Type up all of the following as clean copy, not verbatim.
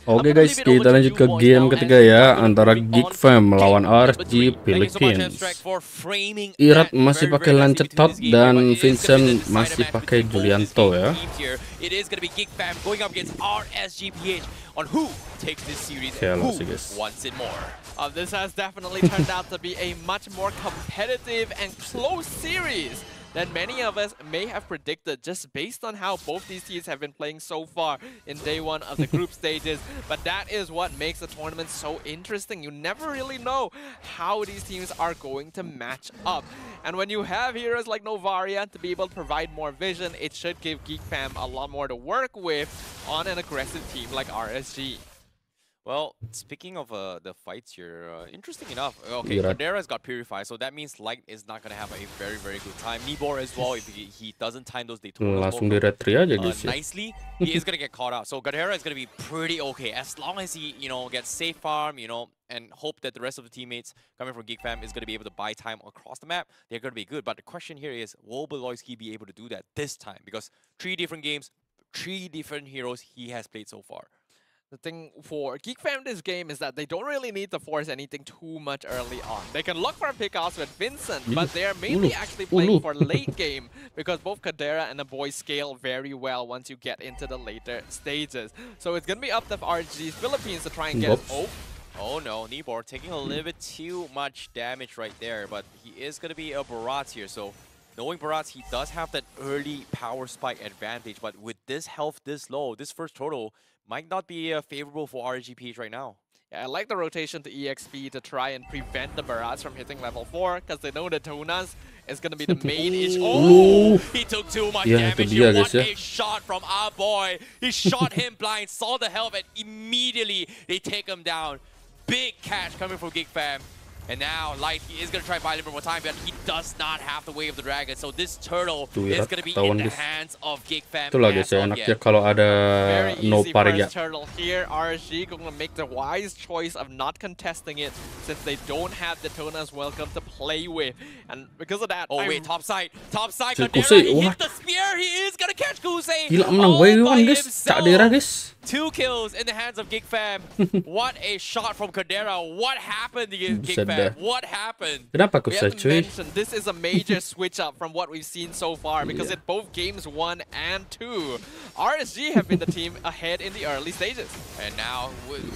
Oke guys, kita lanjut ke game ketiga ya, antara Geek Fam melawan RSG Philippines. Irat masih pakai Lancetot dan Vincent masih pakai Julianto ya. This has definitely turned out to be a much more competitive and close series than many of us may have predicted, just based on how both these teams have been playing so far in day one of the group stages. But that is what makes the tournament so interesting. You never really know how these teams are going to match up. And when you have heroes like Novaria to be able to provide more vision, it should give Geek Fam a lot more to work with on an aggressive team like RSG. Well, speaking of the fights here, interesting enough, okay, Kadera's got Purify, so that means Light is not going to have a very, very good time. Nibor as well, if he doesn't time those Daytonas nicely, he is going to get caught out. So Kadera is going to be pretty okay, as long as he, gets safe farm, and hope that the rest of the teammates coming from Geek Fam is going to be able to buy time across the map. They're going to be good, but the question here is, will Beloyski be able to do that this time? Because 3 different games, 3 different heroes he has played so far. The thing for Geek Fam this game is that they don't really need to force anything too much early on. They can look for pickoffs with Vincent, but they're mainly actually playing for late game because both Kadera and the boys scale very well once you get into the later stages. So it's going to be up to RSG Philippines to try and get Oh no, Nibor taking a little bit too much damage right there, but he is going to be a Barats here, so knowing Barats, he does have that early power spike advantage, but with this health this low, this first turtle might not be favorable for RGPH right now. Yeah, I like the rotation to EXP to try and prevent the Barats from hitting level 4, because they know the Tunas is going to be the main issue. Oh, he took too much damage here. What a shot from our boy. He shot him blind, saw the health, and immediately they take him down. Big catch coming from Geek Fam. And now, Light, he is going to try and buy a little bit more time, but he does not have the Way of the Dragon. So this turtle is going to be in the hands of Geek Fam. Itulah guys ya, enaknya kalau ada Novaria. Turtle here, RSG going to make the wise choice of not contesting it, since they don't have the Daytonas welcome to play with. And because of that, wait, top side, Kadera, he hit the spear, he is going to catch Kusei. Gila, menang way guys, Kadera guys. 2 kills in the hands of Geek Fam. What a shot from Kadera. What happened to Geek Fam? What happened? Kenapa Kusei, cuy? This is a major switch up from what we've seen so far, because in both games 1 and 2, RSG have been the team ahead in the early stages. And now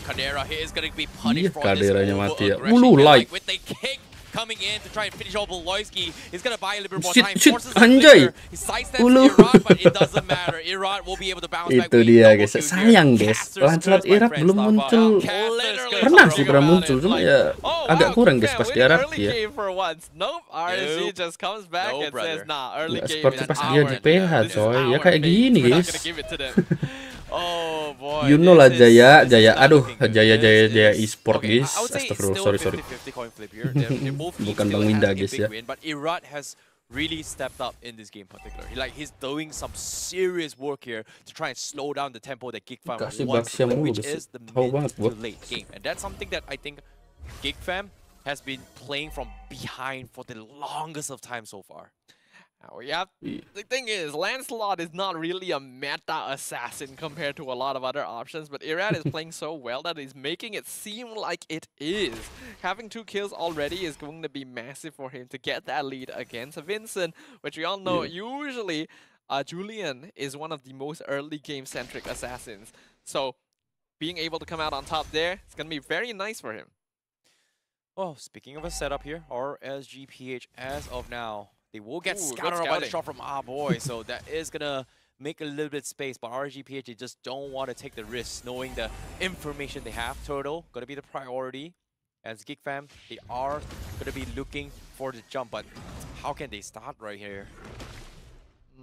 Kadera is going to be punished for this Light with the kick coming in to try and finish off Beloyski. He's going to buy a little bit more time. Anjay. He sidesteps Irat, but it doesn't matter. Irat will be able to bounce back. Itu dia guys. Sayang guys, Lancelot Irat belum muncul. Pernah sih pernah muncul, cuma ya agak kurang guys pas di Irat ya. Nope, RSG just comes back and says, nah, early game seperti pas dia di PH coy, ya kayak gini guys. Oh boy. You know lah Jaya, aduh, Jaya Esport guys. Astagfirullah, sorry. Bukan Bang Winda guys ya. But Irat has really stepped up in this game particularly. Like he's doing some serious work here to try and slow down the tempo that Geek Fam wants, which is the mid to late game. And that's something that I think Geek Fam has been playing from behind for the longest of time so far. The thing is, Lancelot is not really a meta assassin compared to a lot of other options, but Irat is playing so well that he's making it seem like it is. Having 2 kills already is going to be massive for him to get that lead against Vincent, which we all know usually Julian is one of the most early game-centric assassins. So being able to come out on top there, it's going to be very nice for him. Oh, speaking of a setup here, RSGPH as of now, they will get scouted by the shot from our boy, so that is going to make a little bit space, but RSGPH, they just don't want to take the risk, knowing the information they have. Turtle, going to be the priority. As Geek Fam, they are going to be looking for the jump, but how can they start right here?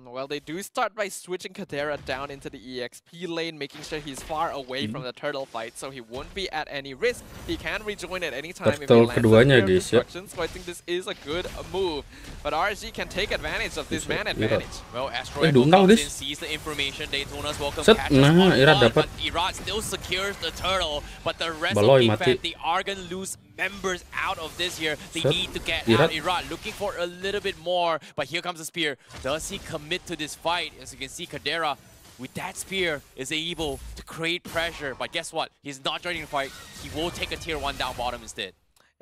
Well, they do start by switching Kadera down into the EXP lane, making sure he's far away from the turtle fight, so he won't be at any risk. He can rejoin at any time if he lands instructions, so I think this is a good move. But RSG can take advantage of this man advantage. Well, Asteroid comes in, sees the information, Daytona's welcome catches but Irat still secures the turtle, but the rest of Geek Fam, they are going to lose members out of this here. They need to get out. Irat looking for a little bit more, but here comes the spear. Does he commit to this fight? As you can see, Kadera with that spear, is able to create pressure. But guess what? He's not joining the fight. He will take a tier 1 down bottom instead.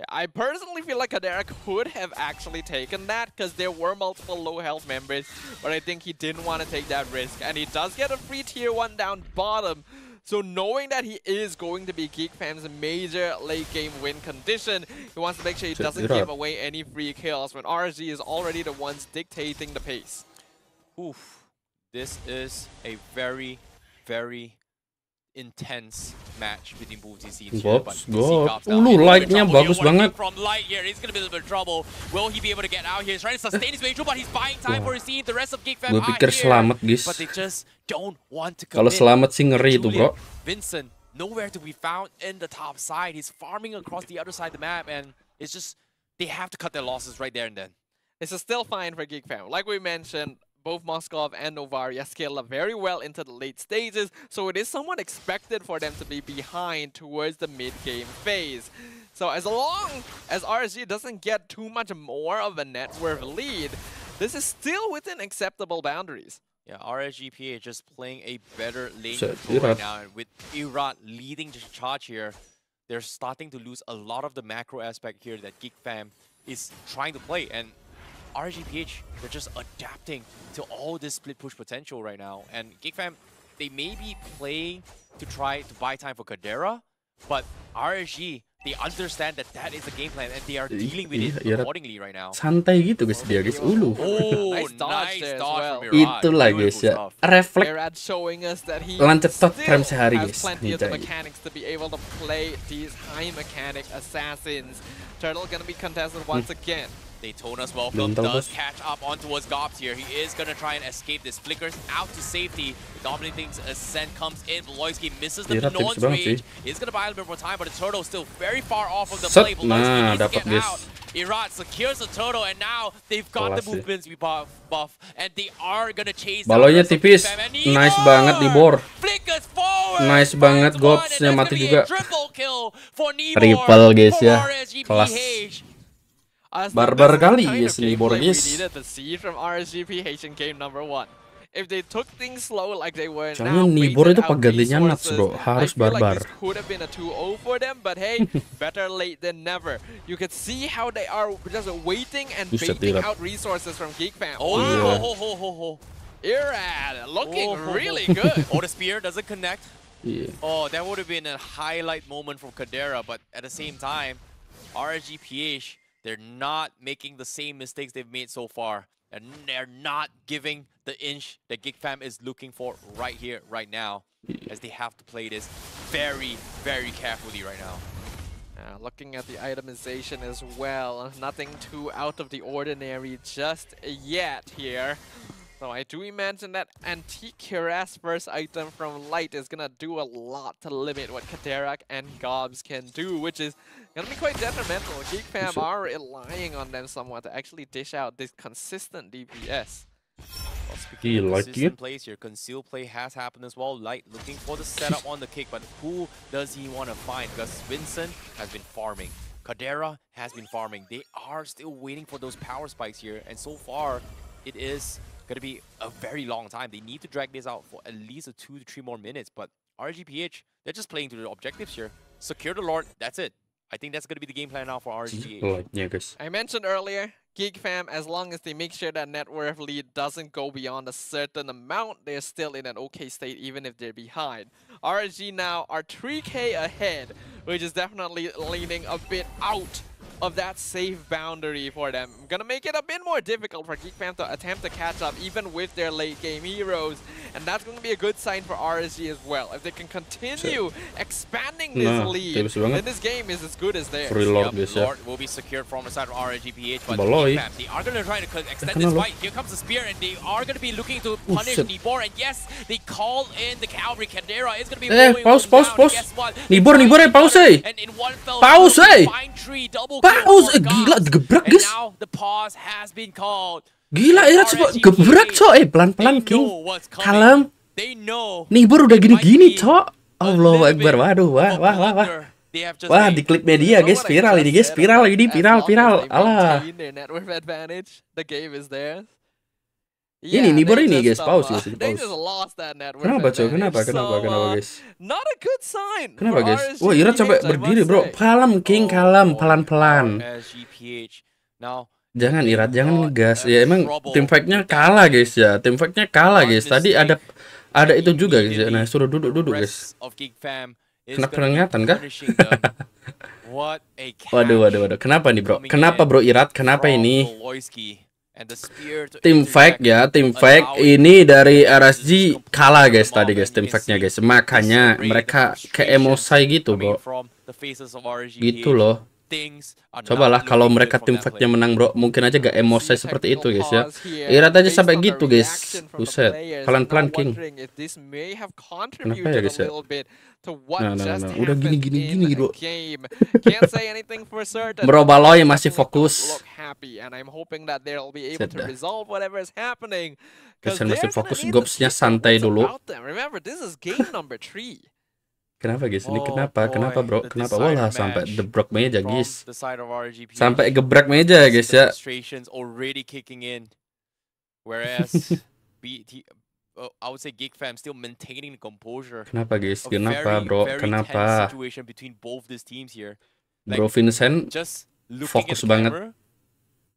I personally feel like Kadera could have actually taken that because there were multiple low health members, but I think he didn't want to take that risk. And he does get a free tier 1 down bottom. So knowing that he is going to be GeekFam's major late game win condition, he wants to make sure he doesn't give away any free kills when RSG is already the ones dictating the pace. Oof. This is a very, very intense match between both these teams here, but Light-nya bagus banget. From Light here, he's gonna be a little bit of trouble. Will he be able to get out here? He's trying to sustain his way through, but he's buying time for his team. The rest of GeekFam Gue pikir selamat, guys. but they just don't want to commit. Kalau selamat sih ngeri itu, bro. Vincent nowhere to be found in the top side. He's farming across the other side of the map, and it's just they have to cut their losses right there and then. This is still fine for GeekFam. Like we mentioned, both Moskov and Novaria scale up very well into the late stages, so it is somewhat expected for them to be behind towards the mid-game phase. So as long as RSG doesn't get too much more of a net worth lead, this is still within acceptable boundaries. Yeah, RSGPA just playing a better lane control right now, and with Irat leading the charge here, they're starting to lose a lot of the macro aspect here that GeekFam is trying to play, and RSGPH, they're just adapting to all this split push potential right now. And GeekFam, they may be playing to try to buy time for Kadera, but RSG, they understand that that is the game plan and they are dealing with it accordingly right now. Santai gitu guys dia guys. Oh, nice dodge well. Itulah guys ya. Refleks showing us that he lancet tot frame sehari guys. Plenty of the mechanics to be able to play these high mechanic assassins. Turtle gonna be contested once again. Daytona's welcome does catch up on towards Gobs here. He is going to try and escape this. Flickers out to safety. The dominating Ascent comes in. Voloisky misses the None's rage. He's going to buy a little bit more time, but the Turtle still very far off of the play. Voloisky needs to get out. Irat secures the Turtle, and now they've got the movements buff, and they are going to chase. Balonya tipis. Nice banget Nibor. Flickers forward. Nice banget Gobs-nya mati juga. Triple kill for Nibor. Triple guys ya. Kelas. Barbar kali ya Nibor guys. From RSGPH in game number 1. If they took things slow like they were now, Nibor itu penggantinya Nuts bro, harus barbar. Like this could have been a 2-0 for them, but hey, better late than never. You could see how they are just waiting and baiting out resources from GeekFam. Irad looking really good. Oh, the spear doesn't connect. Yeah. Oh, that would have been a highlight moment from Kadera, but at the same time, RSGPH, they're not making the same mistakes they've made so far. And they're not giving the inch that GeekFam is looking for right here, right now. As they have to play this very, very carefully right now. Looking at the itemization as well, nothing too out of the ordinary just yet here. So I do imagine that Antique Cuirass first item from Light is gonna do a lot to limit what Kaderak and Gobs can do, which is gonna be quite detrimental. GeekFam are relying on them somewhat to actually dish out this consistent DPS. Well, speaking of consistent plays here, conceal play has happened as well. Light looking for the setup on the kick, but who does he want to find? Because Vincent has been farming. Kadera has been farming. They are still waiting for those power spikes here, and so far, it is going to be a very long time. They need to drag this out for at least 2 to 3 more minutes, but RSGPH, they're just playing to the objectives here. Secure the Lord, that's it. I think that's going to be the game plan now for RSGPH. I mentioned earlier, GeekFam, as long as they make sure that net worth lead doesn't go beyond a certain amount, they're still in an okay state even if they're behind. RSG now are 3k ahead, which is definitely leaning a bit out of that safe boundary for them. Gonna make it a bit more difficult for GeekFam to attempt to catch up even with their late game heroes, and that's gonna be a good sign for RSG as well. If they can continue expanding this lead, then this game is as good as theirs. Lord will be secured from the side of RSGPH, but GeekFam, they are gonna try to extend this fight. Here comes the spear, and they are gonna be looking to punish Nibor, and yes, they call in the Cavalry. Kadera is gonna be pause. Nibor pause. And in one fell Fine Tree double pause, gila gebrak guys. Now the pause has been called. Gila, Irat gebrak cok, pelan-pelan King. Kalem. Nibor udah gini-gini cok. Allahu Akbar, waduh, wah. Wah, di klip media guys, viral ini guys, viral. Alah. The game is there. Ini Nibor ini guys, pause guys, They pause. just lost that network Kenapa coy? advantage. Kenapa guys? Not a good sign. Kenapa for guys? RSGPH, Wah, Irat sampai I berdiri must bro. say. Kalem King, kalem, pelan-pelan. RSGPH. Now, Jangan Irat, jangan ngegas. Ya emang tim fight-nya kalah guys ya. Tim fight-nya kalah guys. Tadi ada itu juga guys ya. Nah, suruh duduk guys. Kena peringatan kah? Waduh. Kenapa nih bro? Kenapa bro Irat? Kenapa ini? Tim fight ya, tim fight ini dari RSG kalah guys tadi guys, tim fight-nya guys. Makanya mereka kayak emosi gitu bro. Gitu loh. Cobalah kalau mereka tim fight-nya menang bro, mungkin aja gak emosi seperti itu guys ya. Irat aja sampai gitu guys. Buset, pelan-pelan King. Kenapa ya guys ya? Nah, udah gini bro. Bro Baloy masih fokus. Kesan masih fokus, Gobs-nya santai dulu. Kenapa guys? Ini kenapa bro? Kenapa wala sampai gebrak meja guys? Sampai gebrak meja guys ya. I would say Geek Fam still maintaining the composure. Kenapa guys? Kenapa bro? Kenapa? Situation between both these teams here. Bro Vincent Just fokus banget.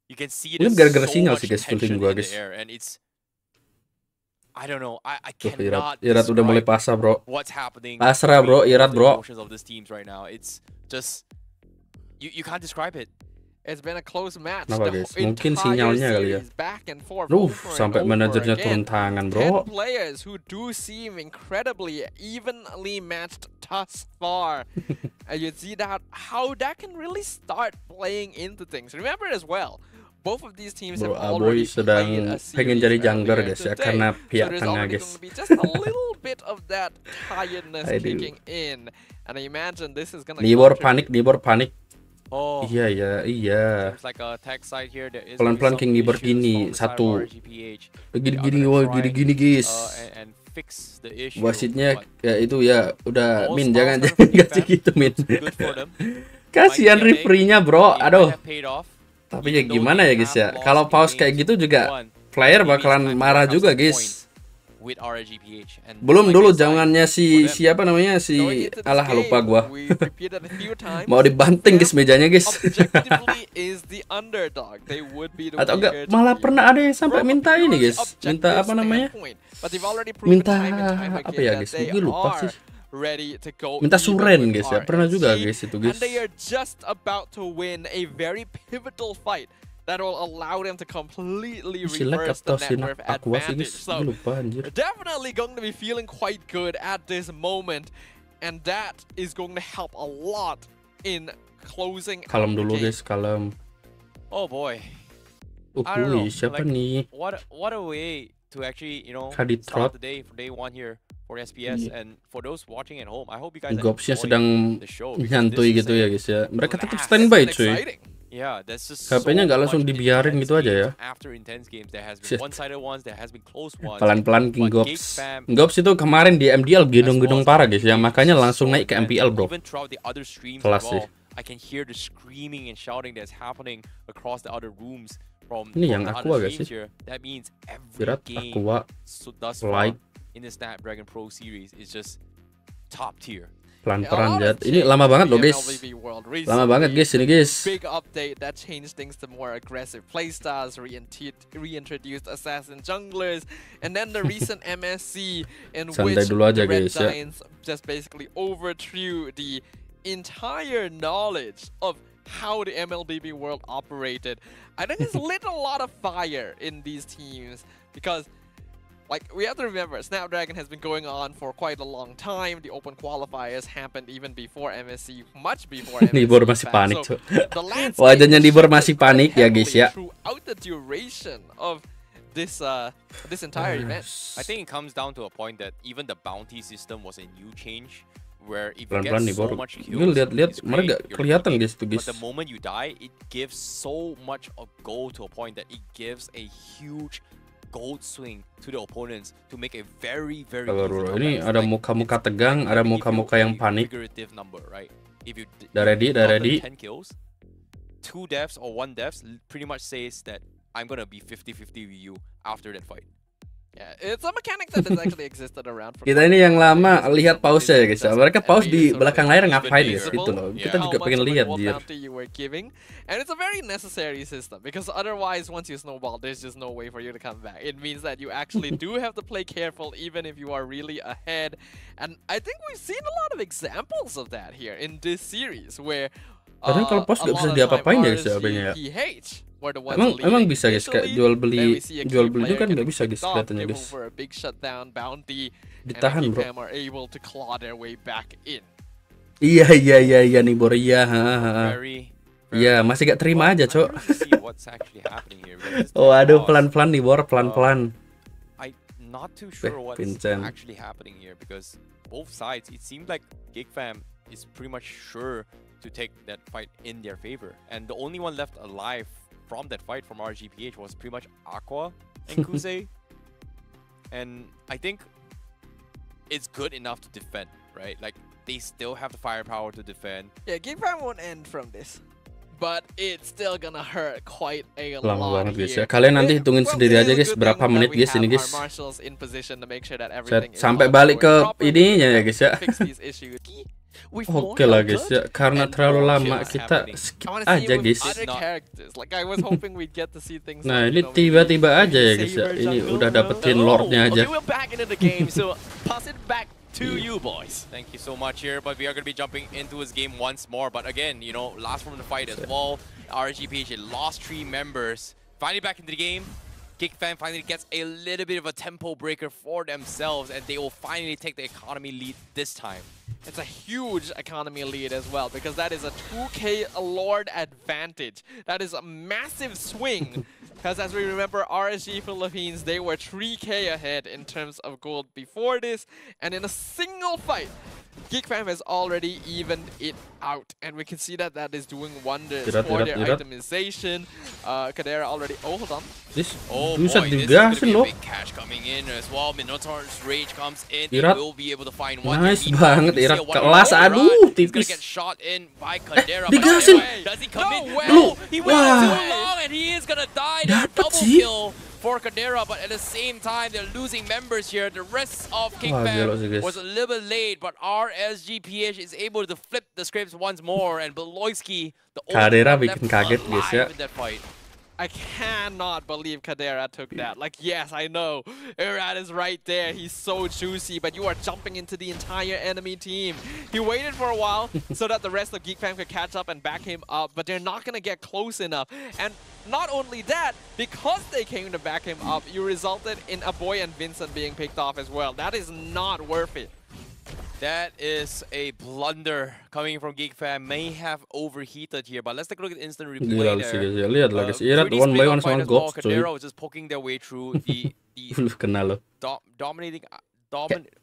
You can see ini gara-gara sinyal sih guys, feeling gua guys. I don't know. I cannot. cannot. Irat udah mulai pasrah bro. What's happening? Pasrah bro, Irat bro. Of these teams right now. It's just you can't describe it. It's been a close match. Kenapa guys? Mungkin sinyalnya kali ya. Sampai manajernya turun tangan bro. 10 players who do seem incredibly evenly matched thus far. And you see that how that can really start playing into things. Remember as well, both of these teams have already sedang pengen jadi jungler guys ya, karena pihak tengah guys. Just a little bit of that tiredness kicking in. And I imagine this is gonna Nibor panik. Oh, iya. Like Pelan-pelan King Nibor gini, satu. Gini guys. Wasitnya ya itu ya udah Min jangan kasih gitu Min. Kasihan referee-nya bro. Aduh. Tapi ya gimana ya guys ya. Kalau pause kayak gitu juga player bakalan marah juga guys. Belum dulu jangannya siapa namanya alah lupa gua. Mau dibanting guys mejanya guys. Atau enggak malah pernah ada yang sampai minta ini guys. Minta apa namanya? Minta apa ya guys? Gue lupa sih. Minta suren guys ya. Pernah juga guys itu guys. That will allow them to completely reverse the net worth advantage. So definitely going to be feeling quite good at this moment, and that is going to help a lot in closing. Kalem dulu guys, kalem. Oh boy. Siapa nih? What a way to actually start the day for day one here for SPS and for those watching at home. I hope you guys Gobs-nya sedang nyantui gitu ya guys ya. Mereka tetap standby cuy. Yeah, that's just HP-nya nggak langsung dibiarin gitu aja ya. Pelan-pelan King Gobs. Gobs itu kemarin di MDL gedung-gedung parah guys ya, makanya langsung naik ke MPL bro. Kelas sih. Ini yang Aqua guys sih. Virat, Aqua, Light. Pelan-pelan Jat. Ini lama banget loh guys. Lama banget guys ini guys. Big update that changed things to more aggressive playstyles, reintroduced assassin junglers, and then the recent MSC in which the Red Giants just basically overthrew the entire knowledge of how the MLBB world operated. I think it's lit a lot of fire in these teams because like, we have to remember, Snapdragon has been going on for quite a long time. The open qualifiers happened even before MSC, much before MSC. Nibor masih panik, so, wajahnya Nibor masih panik ya guys ya. Throughout the duration of this entire event. I think it comes down to a point that even the bounty system was a new change. Where if pelan-pelan you get so much kills, lihat mereka kelihatan guys tuh guys. But the moment you die, it gives so much of gold to a point that it gives a huge gold swing to the opponents to make a very ini ada muka-muka tegang, ada muka-muka yang panik. Udah ready. 10 kills, 2 deaths or 1 deaths pretty much says that I'm gonna be 50-50 with you after that fight. Yeah, it's a mechanic that has actually existed around for Kita ini yang lama lihat pause ya guys ya. Mereka pause di belakang layar ngapain guys gitu loh. Kita juga pengen lihat dia. And it's a very necessary system because otherwise once you snowball there's just no way for you to come back. It means that you actually do have to play careful even if you are really ahead. And I think we've seen a lot of examples of that here in this series where kadang kalau pause gak bisa diapa-apain ya guys ya. Emang bisa guys kayak jual beli juga kan nggak bisa guys kelihatannya guys. Ditahan bro. Iya Nibor iya. Iya masih gak terima aja cok. Oh aduh pelan-pelan Nibor pelan-pelan. Not too sure what's actually happening here because both sides it seemed like GigFam is pretty much sure to take that fight in their favor, and the only one left alive from that fight from RGPH was pretty much Aqua and Kusei. And I think it's good enough to defend, right? Like they still have the firepower to defend. Yeah, GigFam won't end from this, but it's still gonna hurt quite a lot. Lama banget guys ya. Kalian nanti hitungin sendiri aja guys berapa menit guys ini guys. Sampai balik ke ininya ya guys ya. Oke lah guys ya, karena terlalu lama kita skip aja guys. Nah ini tiba-tiba aja ya guys ya, ini udah dapetin lordnya aja. To you boys. Thank you so much here, but we are going to be jumping into his game once more. But again, you know, last from the fight as well, RGPH lost 3 members. Finally back into the game. GigFam finally gets a little bit of a tempo breaker for themselves, and they will finally take the economy lead this time. It's a huge economy lead as well, because that is a 2k Lord advantage. That is a massive swing. Because as we remember, RSG Philippines, they were 3k ahead in terms of gold before this. And in a single fight, GigFam has already evened it out. And we can see that that is doing wonders for their itemization. Kadera already... Oh, hold on. Oh boy, this is going to be a big cash coming in as well. Minotaur's Rage comes in. They will be able to find one. Nice banget, Irat. Kelas, aduh, tipis. He's going to get shot in by Kadera. Digasin! Does he commit? No! He waited too long and he is going to die. Double kill for Kadera, but at the same time, they're losing members here. The rest of GigFam was a little bit late, but RSGPH is able to flip the scripts once more, and Beloyski, the only one left alive in that fight. I cannot believe Kadera took that. Like, yes, I know. Irad is right there. He's so juicy, but you are jumping into the entire enemy team. He waited for a while so that the rest of GigFam could catch up and back him up, but they're not going to get close enough. And not only that, because they came to back him up, you resulted in Aboy and Vincent being picked off as well. That is not worth it. That is a blunder coming from GigFam. May have overheated here, but let's take a look at instant replay there. Lihat lah guys, Irat one by one sama Gox coy. Kadera was just poking their way through the kenal lo. Dominating.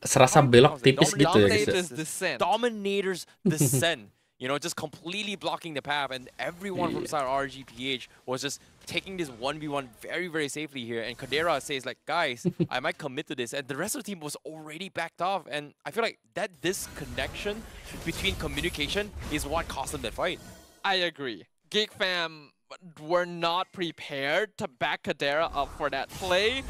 Serasa belok tipis gitu ya guys. Dominator's Descent. You know, just completely blocking the path, and everyone from side RGPH was just taking this 1v1 very, very safely here. And Kadera says like, guys, I might commit to this. And the rest of the team was already backed off. And I feel like that disconnection between communication is what cost them that fight. I agree. GigFam were not prepared to back Kadera up for that play.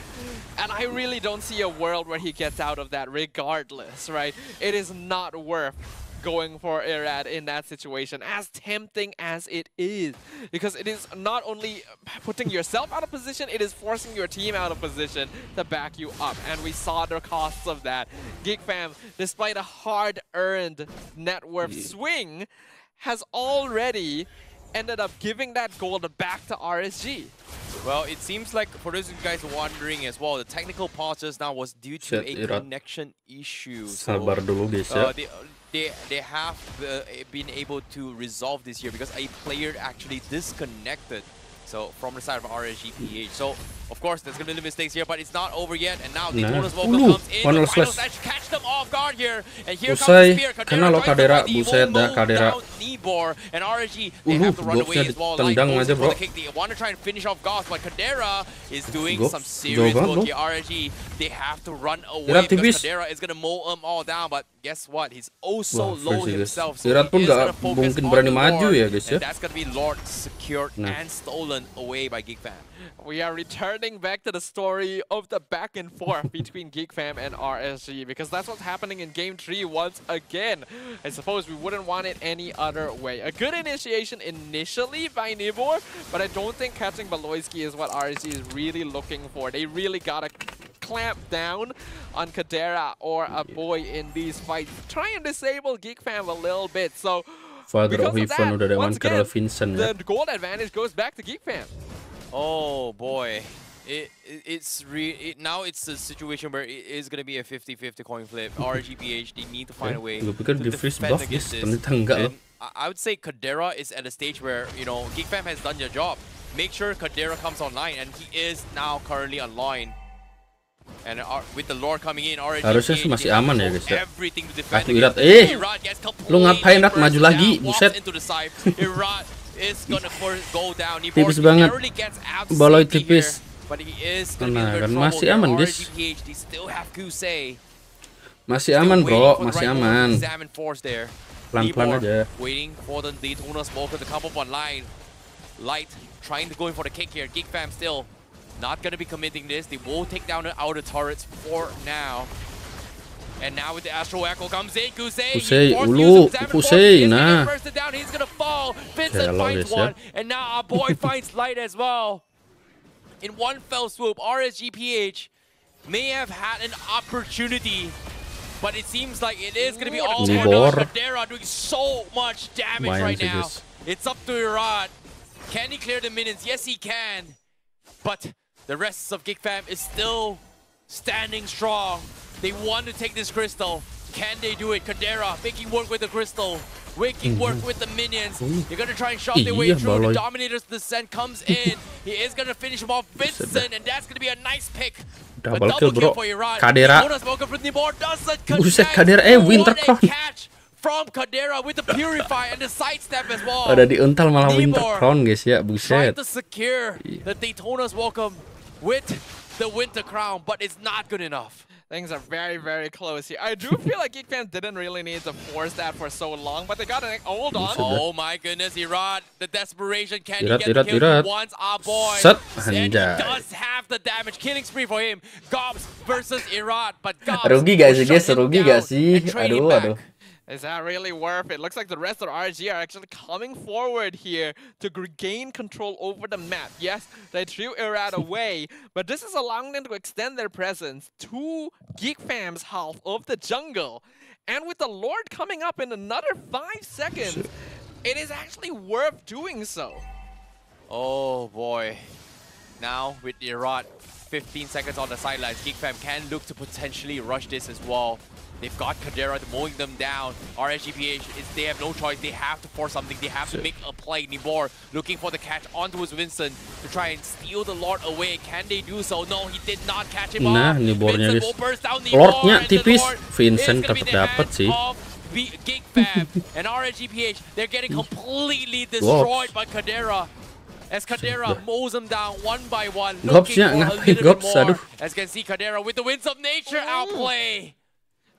And I really don't see a world where he gets out of that regardless, right? It is not worth going for Irad in that situation, as tempting as it is, because it is not only putting yourself out of position, it is forcing your team out of position to back you up, and we saw the costs of that. GigFam, despite a hard-earned net worth swing, has already ended up giving that gold back to RSG. Well, it seems like, for those of you guys wondering as well, the technical pause just now was due to a connection issue. Sabar dulu guys ya. They have been able to resolve this here because a player actually disconnected. So from the side of RSGPH. So Of course, there's gonna be mistakes here, but it's not over yet. And now Daytona's Welcome comes in. Final Slash slash. catch them off guard here. And here comes Usai, the spear. kena lo Kadera, buset dah Kadera. Nibor and RSG, they have to run away as well. Tendang aja, bro. They want to try and finish off Goss, but Kadera is doing some serious work here. RSG, they have to run away because Kadera is gonna mow them all down. But guess what? He's also low himself. So Irat pun gak mungkin berani maju ya guys ya. And that's gonna be Lord secured and stolen away by GeekFam. We are returning back to the story of the back and forth between GeekFam and RSG, because that's what's happening in Game 3 once again. I suppose we wouldn't want it any other way. A good initiation initially by Nibor, but I don't think catching Baloyski is what RSG is really looking for. They really gotta clamp down on Kadera or a boy in these fights. Try and disable GeekFam a little bit. So Father of Ivan udah ada karena Vincent ya. The gold advantage goes back to GeekFam. Oh boy, now it's a situation where it is gonna be a 50-50 coin flip. RGPH, they need to find a way to defend against this. And I would say Kadera is at a stage where, you know, GeekFam has done their job. Make sure Kadera comes online, and he is now currently online. And with the Lord coming in, harusnya sih masih aman ya guys ya. Irat, lu ngapain Rat, maju lagi, buset. Tipis banget, Baloy tipis. Nah kan masih aman guys. Masih aman bro, masih aman. Pelan-pelan aja. Light trying to go in for the kick here. GeekFam still not going to be committing this. They will take down the outer turrets for now. And now with the Astro Echo comes in, Kusei, nah. Down, he's going to fall. Vincent finds one, and now our boy finds Light as well. In one fell swoop, RSGPH may have had an opportunity, but it seems like it is going to be all for Kadera doing so much damage right now. It's up to Irat. Can he clear the minions? Yes, he can. But the rest of GeekFam is still standing strong. They want to take this crystal. Can they do it? Kadera making work with the crystal, making work with the minions. They're going to try and shove their way through. The Dominator's Descent comes in. He is going to finish him off Vincent, and that's going to be a nice pick. Double kill bro. Kadera. Buset, Kadera Wintercrown. From Kadera with the Purify and the sidestep as well. Ada diuntal malah Wintercrown guys ya, buset. Trying to secure the Daytona's Welcome with the Winter Crown, but it's not good enough. Things are very, very close here. I do feel like GeekFam didn't really need to force that for so long, but they got an hold on. Oh my goodness, Irat, the desperation. Can he get the kill he wants? Our boy. And he does have the damage. Killing spree for him. Gobs versus Irat, but Gobs rugi gak sih guys? Rugi gak sih? Aduh. Is that really worth it? Looks like the rest of RG are actually coming forward here to regain control over the map. Yes, they threw Irat away, but this is allowing them to extend their presence to GeekFam's half of the jungle. And with the Lord coming up in another 5 seconds, it is actually worth doing so. Oh boy. Now with Irat 15 seconds on the sidelines, GeekFam can look to potentially rush this as well. They've got Kadera mowing them down. RSGPH, they have no choice. They have to force something. They have to make a play. Nibor looking for the catch onto his Vincent to try and steal the Lord away. Can they do so? No, he did not catch him off. Nibornya Vincent will burst down Lordnya tipis. Vincent tetap dapat sih. GeekFam and RSGPH, they're getting completely destroyed by Kadera. As Kadera mows them down one by one, looking for a little bit more. As you can see, Kadera with the Winds of Nature outplay.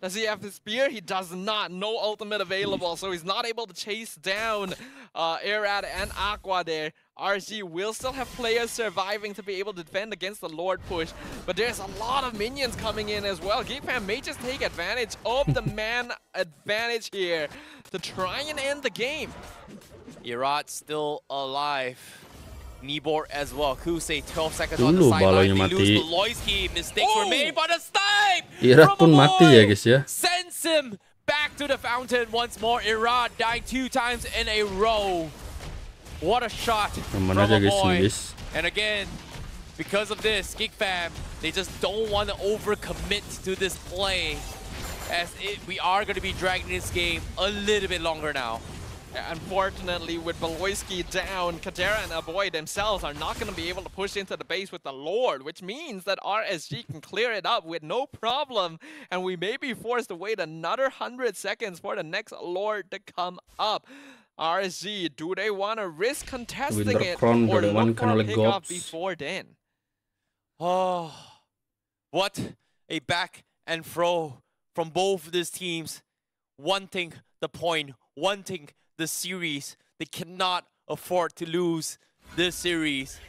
Does he have the spear? He does not. No ultimate available, so he's not able to chase down Irat and Aqua there. RG will still have players surviving to be able to defend against the Lord push, but there's a lot of minions coming in as well. GeekFam may just take advantage of the man advantage here to try and end the game. Irat still alive. Nibor as well. Kusei 12 seconds on the sideline. They lose Baloyski. Mistakes were made, but a snipe Irat pun mati ya guys ya. Sends him back to the fountain once more. Irat dying 2 times in a row. What a shot from a boy. And again, because of this, GeekFam, they just don't want to overcommit to this play. As we are going to be dragging this game a little bit longer now. Unfortunately, with Beloyski down, Kadera and Aboy themselves are not going to be able to push into the base with the Lord, which means that RSG can clear it up with no problem, and we may be forced to wait another 100 seconds for the next Lord to come up. RSG, do they want to risk contesting it or look for a pickup before then? Oh, what a back and throw from both of these teams. Wanting the point, wanting the series. They cannot afford to lose this series.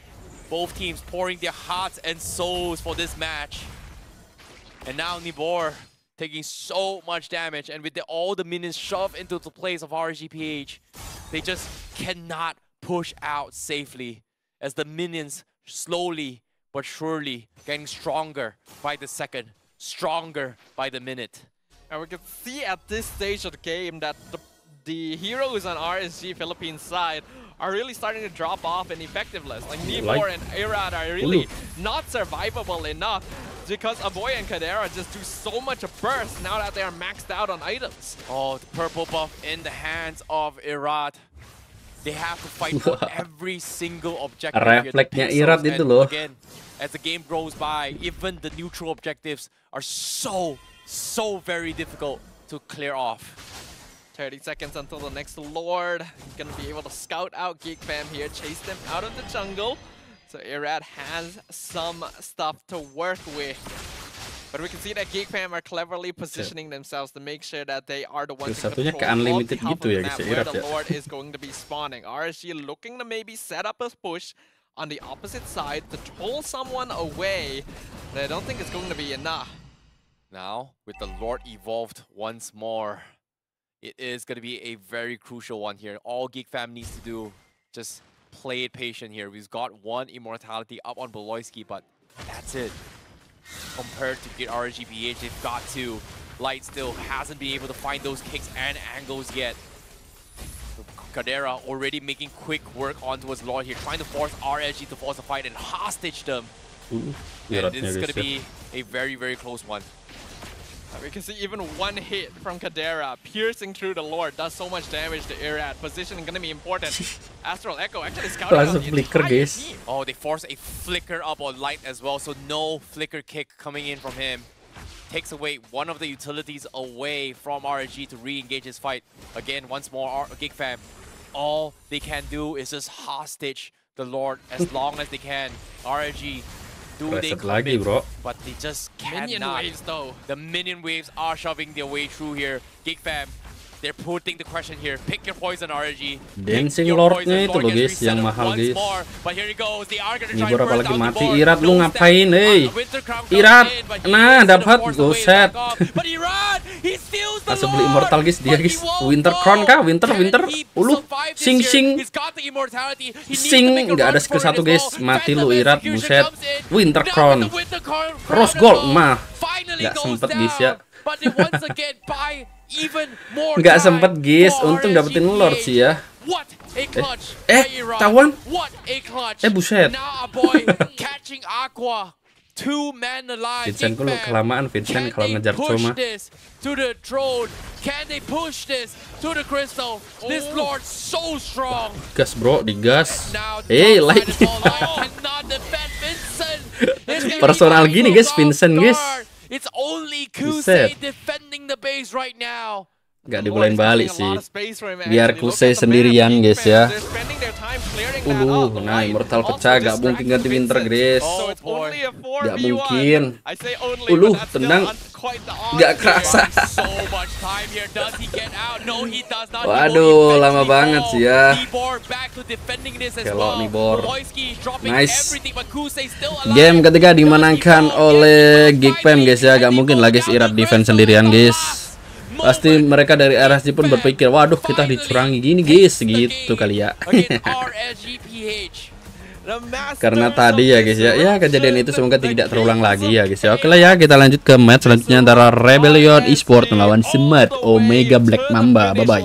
Both teams pouring their hearts and souls for this match. And now Nibor taking so much damage, and with all the minions shoved into the place of RSGPH, they just cannot push out safely as the minions slowly but surely getting stronger by the second, stronger by the minute. And we can see at this stage of the game that the heroes on RSG Philippines side are really starting to drop off in effectiveness. Like Nibor and Irad are really not survivable enough because Aboy and Kadera just do so much burst now that they are maxed out on items. Oh, the purple buff in the hands of Irad. They have to fight for every single objective. Refleksnya Irad itu loh. Again, as the game goes by, even the neutral objectives are so very difficult to clear off. 30 seconds until the next Lord. Gonna be able to scout out Geek Fam here, chase them out of the jungle. So Irad has some stuff to work with. But we can see that Geek Fam are cleverly positioning themselves to make sure that they are the ones who control unlimited half gitu of ya the guys, map where Irad the ya. Lord is going to be spawning. RSG looking to maybe set up a push on the opposite side to troll someone away. But I don't think it's going to be enough. Now, with the Lord evolved once more, it is going to be a very crucial one here. All Geek Fam needs to do, just play it patient here. We've got one Immortality up on Beloyski, but that's it. Compared to get RSGPH, they've got to. Light still hasn't been able to find those kicks and angles yet. Kadera already making quick work onto his Lord here, trying to force RSG to force a fight and hostage them. And this is going to be a very close one. We can see even one hit from Kadera piercing through the Lord does so much damage to Irad. Positioning gonna be important. Astral Echo actually scouting out the entire team. Oh, they force a flicker up on Light as well, so no flicker kick coming in from him. Takes away one of the utilities away from RSG to re-engage his fight. Again, once more, Geek Fam, all they can do is just hostage the Lord as long as they can. RSG, they lagi, bro. But they just cannot. Minion waves though. The minion waves are shoving their way through here. Geek Fam, they're putting the question here. Pick your poison, RSG. Dancing Lordnya itu loh guys, yang mahal guys. Nibor apalagi mati. Irad lu ngapain, Irad, nah dapat goset. Asal beli immortal guys dia guys. Winter Crown kah? Winter. Ulu, sing. Nggak ada skill satu guys. Mati lu Irad, buset. Winter Crown. Rose Gold mah. Nggak sempet guys ya. Nggak sempet guys, untung dapetin Lord sih ya. Tawan? Buset. Vincent lu kelamaan Vincent kalau ngejar cuma. Gas bro, digas. Like. Personal gini guys, Vincent guys. It's only Kusei defending the base right now. Gak dibolehin balik sih. Biar Kusei sendirian guys ya. Nah Immortal pecah, gak mungkin ganti Winter guys. Gak mungkin. Tenang. Gak kerasa. Waduh, lama banget sih ya. Kelok Nibor. Nice. Game ketiga dimenangkan oleh Geek Fam guys ya. Gak mungkin lagi Irad defense sendirian guys. Pasti mereka dari RSG pun berpikir, waduh kita dicurangi gini guys, gitu kali ya. Karena tadi ya guys ya, kejadian itu semoga tidak terulang lagi ya guys ya. Oke lah ya, kita lanjut ke match selanjutnya antara Rebellion Esports melawan Smart Omega Black Mamba. Bye bye.